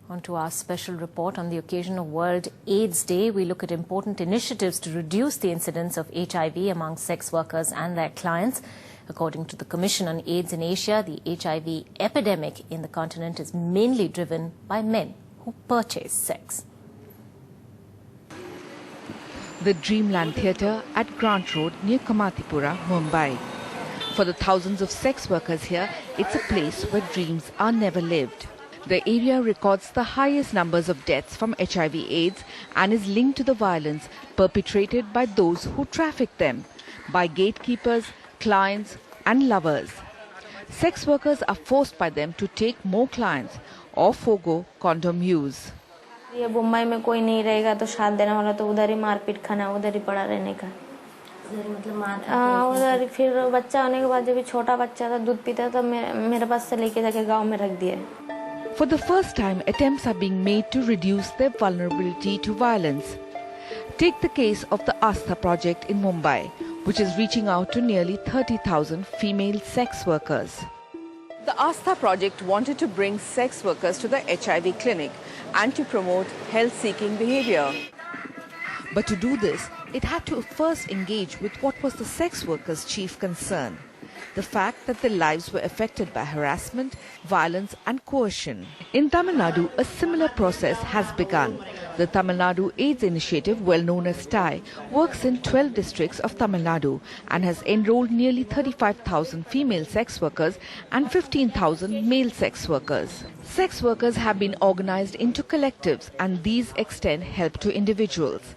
On to our special report. On the occasion of World AIDS Day, we look at important initiatives to reduce the incidence of HIV among sex workers and their clients. According to the Commission on AIDS in Asia, the HIV epidemic in the continent is mainly driven by men who purchase sex. The Dreamland Theatre at Grant Road near Kamatipura, Mumbai. For the thousands of sex workers here, it's a place where dreams are never lived. The area records the highest numbers of deaths from HIV/AIDS and is linked to the violence perpetrated by those who traffic them, by gatekeepers, clients and lovers. Sex workers are forced by them to take more clients or forgo condom use. ये मुंबई में कोई नहीं रहेगा तो साथ देने वाला तो उधर ही मारपीट खाना, उधर ही पड़ा रहने का। उधर फिर बच्चा होने के बाद जब छोटा बच्चा था दूध पीता था मेरे पास से लेके जाके गांव में रख दिया। For the first time, attempts are being made to reduce their vulnerability to violence. Take the case of the Astha project in Mumbai, which is reaching out to nearly 30,000 female sex workers. The Astha project wanted to bring sex workers to the HIV clinic and to promote health-seeking behavior. But to do this, it had to first engage with what was the sex workers' chief concern: the fact that their lives were affected by harassment, violence and coercion. In Tamil Nadu, a similar process has begun. The Tamil Nadu AIDS Initiative, well known as TAI, works in 12 districts of Tamil Nadu and has enrolled nearly 35,000 female sex workers and 15,000 male sex workers. Sex workers have been organized into collectives and these extend help to individuals.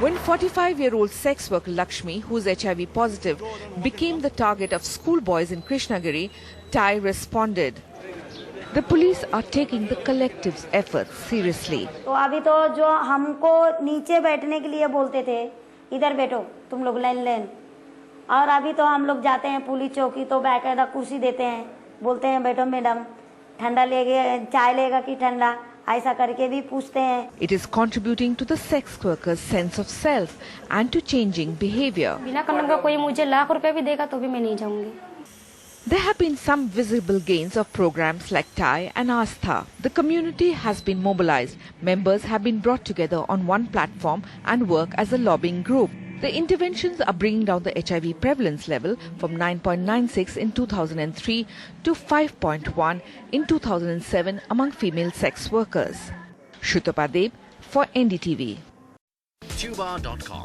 When 45-year-old sex worker Lakshmi, who is HIV positive, became the target of schoolboys in Krishnagiri, TAI responded. The police are taking the collective's efforts seriously. तो अभी तो जो हमको नीचे बैठने के लिए बोलते थे, इधर बैठो, तुम लोग लाइन, और अभी तो हम लोग जाते हैं पुलिस चौकी तो बाकायदा कुर्सी देते हैं, बोलते हैं बैठो मैडम, ठंडा लेगे, चाय लेगा कि ठंडा, ऐसा करके भी पूछते हैं. It is contributing to the sex workers' sense of self and to changing behavior. बिना कंडोम का कोई मुझे लाख रुपए भी देगा तो भी मैं नहीं जाऊंगी. There have been some visible gains of programs like TAI and Astha. The community has been mobilized. Members have been brought together on one platform and work as a lobbying group. The interventions are bringing down the HIV prevalence level from 9.96 in 2003 to 5.1 in 2007 among female sex workers. Shruta Padeb for NDTV. Tuba.com